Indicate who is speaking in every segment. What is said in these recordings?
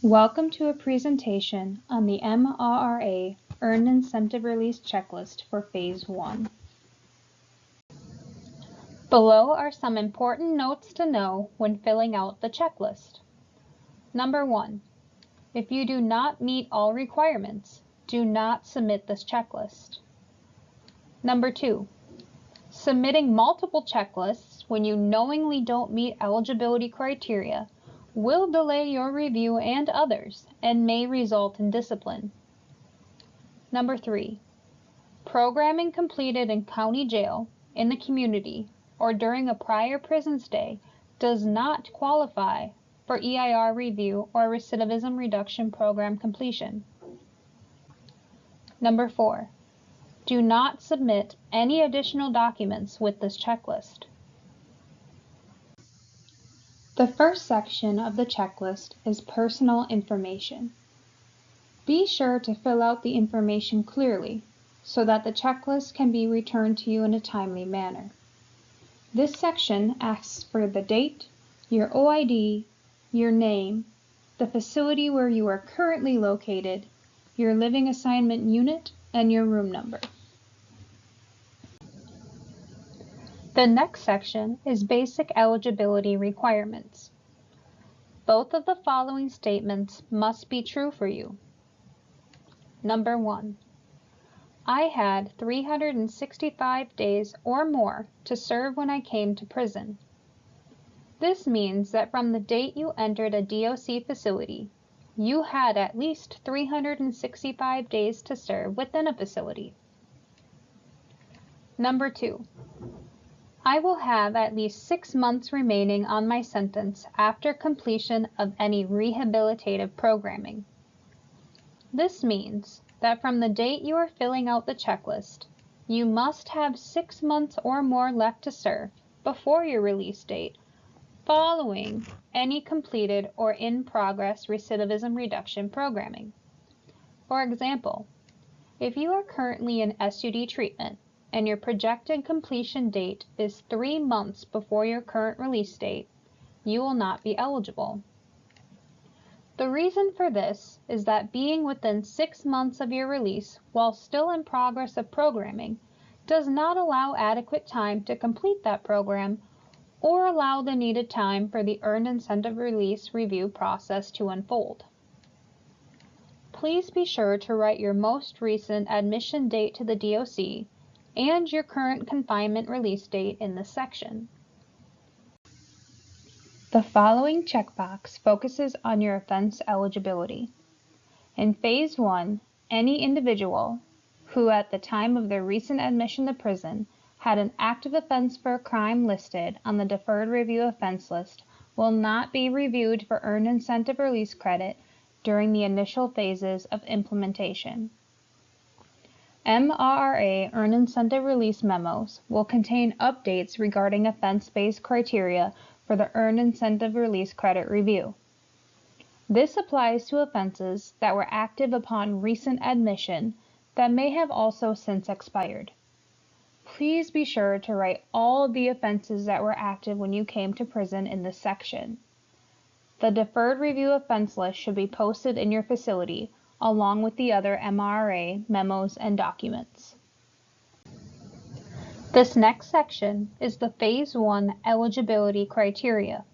Speaker 1: Welcome to a presentation on the MRRA Earned Incentive Release Checklist for Phase 1. Below are some important notes to know when filling out the checklist. Number 1. If you do not meet all requirements, do not submit this checklist. Number 2. Submitting multiple checklists when you knowingly don't meet eligibility criteria will delay your review and others and may result in discipline. Number 3. Programming completed in county jail, in the community, or during a prior prison stay does not qualify for EIR review or recidivism reduction program completion. Number 4. Do not submit any additional documents with this checklist. The first section of the checklist is personal information. Be sure to fill out the information clearly so that the checklist can be returned to you in a timely manner. This section asks for the date, your OID, your name, the facility where you are currently located, your living assignment unit, and your room number. The next section is basic eligibility requirements. Both of the following statements must be true for you. Number 1. I had 365 days or more to serve when I came to prison. This means that from the date you entered a DOC facility, you had at least 365 days to serve within a facility. Number 2. I will have at least 6 months remaining on my sentence after completion of any rehabilitative programming. This means that from the date you are filling out the checklist, you must have 6 months or more left to serve before your release date, following any completed or in-progress recidivism reduction programming. For example, if you are currently in SUD treatment, and your projected completion date is 3 months before your current release date, you will not be eligible. The reason for this is that being within 6 months of your release while still in progress of programming does not allow adequate time to complete that program or allow the needed time for the Earned Incentive Release review process to unfold. Please be sure to write your most recent admission date to the DOC and your current confinement release date in this section. The following checkbox focuses on your offense eligibility. In Phase 1, any individual who at the time of their recent admission to prison had an active offense for a crime listed on the deferred review offense list will not be reviewed for Earned Incentive Release credit during the initial phases of implementation. MRRA Earned Incentive Release memos will contain updates regarding offense-based criteria for the Earned Incentive Release credit review. This applies to offenses that were active upon recent admission that may have also since expired. Please be sure to write all of the offenses that were active when you came to prison in this section. The deferred review offense list should be posted in your facility along with the other MRRA memos and documents. This next section is the Phase 1 eligibility criteria.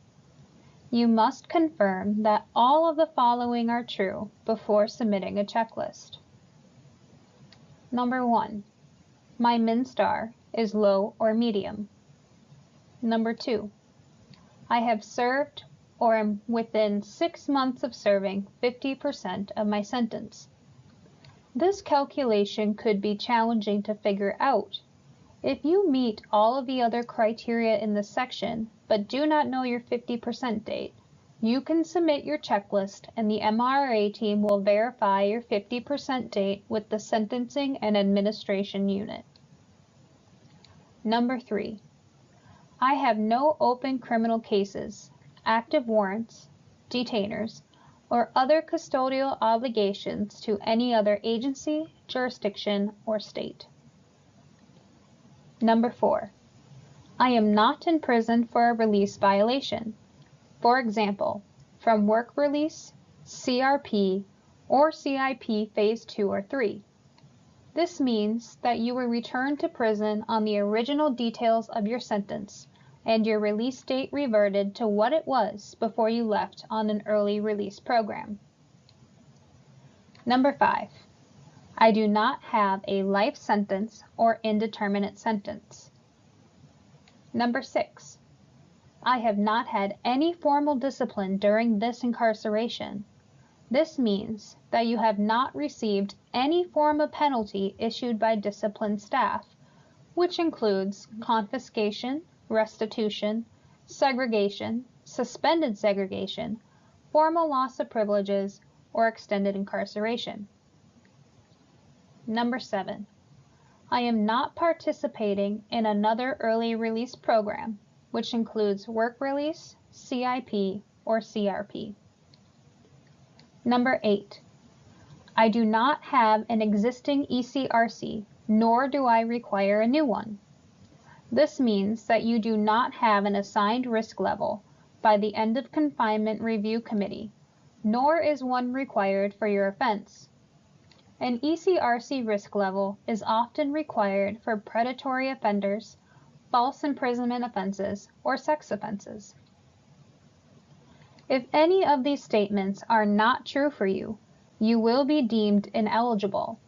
Speaker 1: You must confirm that all of the following are true before submitting a checklist. Number 1. My MinStar is low or medium. Number 2. I have served or am within 6 months of serving 50% of my sentence. This calculation could be challenging to figure out. If you meet all of the other criteria in this section, but do not know your 50% date, you can submit your checklist and the MRRA team will verify your 50% date with the Sentencing and Administration Unit. Number 3. I have no open criminal cases, active warrants, detainers, or other custodial obligations to any other agency, jurisdiction, or state. Number 4. I am not in prison for a release violation. For example, from work release, CRP, or CIP Phase 2 or 3. This means that you were returned to prison on the original details of your sentence, and your release date reverted to what it was before you left on an early release program. Number 5. I do not have a life sentence or indeterminate sentence. Number 6. I have not had any formal discipline during this incarceration. This means that you have not received any form of penalty issued by disciplined staff, which includes confiscation, restitution, segregation, suspended segregation, formal loss of privileges, or extended incarceration. Number 7. I am not participating in another early release program, which includes work release, CIP, or CRP. Number 8. I do not have an existing ECRC, nor do I require a new one. This means that you do not have an assigned risk level by the End of Confinement Review Committee, nor is one required for your offense. An ECRC risk level is often required for predatory offenders, false imprisonment offenses, or sex offenses. If any of these statements are not true for you, you will be deemed ineligible.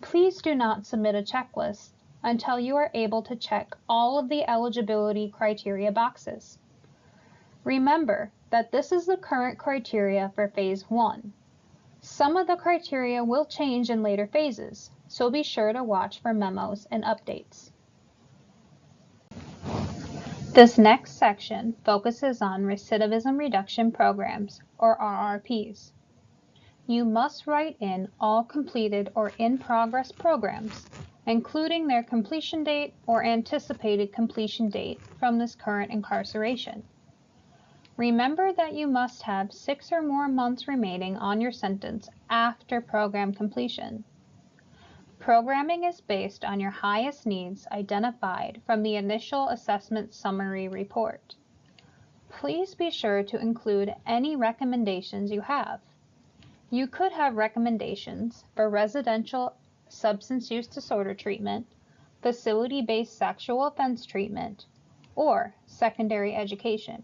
Speaker 1: Please do not submit a checklist until you are able to check all of the eligibility criteria boxes. Remember that this is the current criteria for Phase 1. Some of the criteria will change in later phases, so be sure to watch for memos and updates. This next section focuses on recidivism reduction programs, or RRPs. You must write in all completed or in-progress programs, including their completion date or anticipated completion date from this current incarceration. Remember that you must have 6 or more months remaining on your sentence after program completion. Programming is based on your highest needs identified from the initial assessment summary report. Please be sure to include any recommendations you have. You could have recommendations for residential substance use disorder treatment, facility-based sexual offense treatment, or secondary education.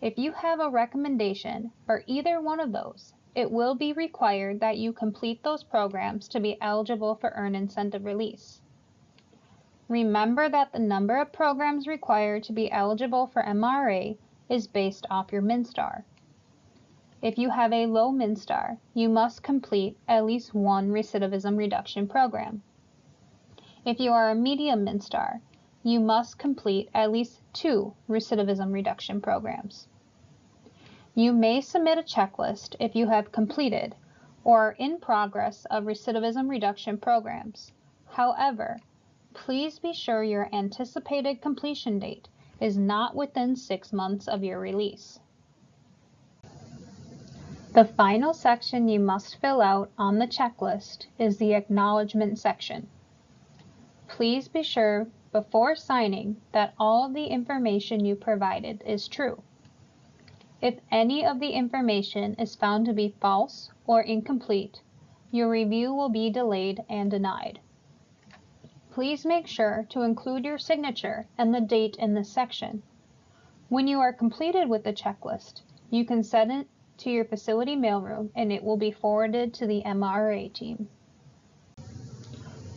Speaker 1: If you have a recommendation for either one of those, it will be required that you complete those programs to be eligible for earned incentive release. Remember that the number of programs required to be eligible for MRRA is based off your MinStar. If you have a low MinStar, you must complete at least one recidivism reduction program. If you are a medium MinStar, you must complete at least 2 recidivism reduction programs. You may submit a checklist if you have completed or are in progress of recidivism reduction programs. However, please be sure your anticipated completion date is not within 6 months of your release. The final section you must fill out on the checklist is the acknowledgement section. Please be sure before signing that all of the information you provided is true. If any of the information is found to be false or incomplete, your review will be delayed and denied. Please make sure to include your signature and the date in this section. When you are completed with the checklist, you can send it to your facility mailroom and it will be forwarded to the MRRA team.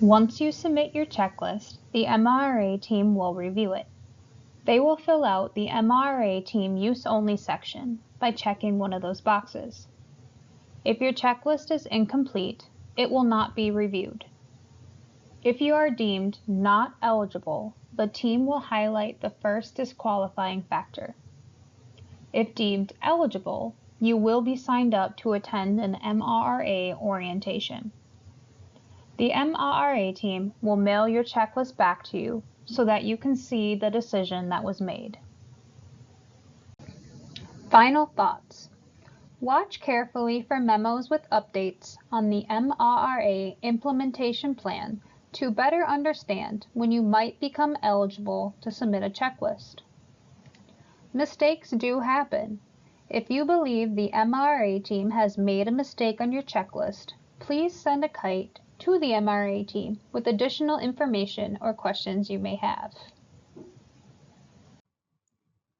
Speaker 1: Once you submit your checklist, the MRRA team will review it. They will fill out the MRRA team use only section by checking one of those boxes. If your checklist is incomplete, it will not be reviewed. If you are deemed not eligible, the team will highlight the first disqualifying factor. If deemed eligible, you will be signed up to attend an MRRA orientation. The MRRA team will mail your checklist back to you so that you can see the decision that was made. Final thoughts. Watch carefully for memos with updates on the MRRA implementation plan to better understand when you might become eligible to submit a checklist. Mistakes do happen. If you believe the MRRA team has made a mistake on your checklist, please send a kite to the MRRA team with additional information or questions you may have.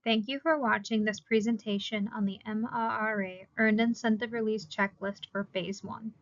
Speaker 1: Thank you for watching this presentation on the MRRA Earned Incentive Release Checklist for Phase 1.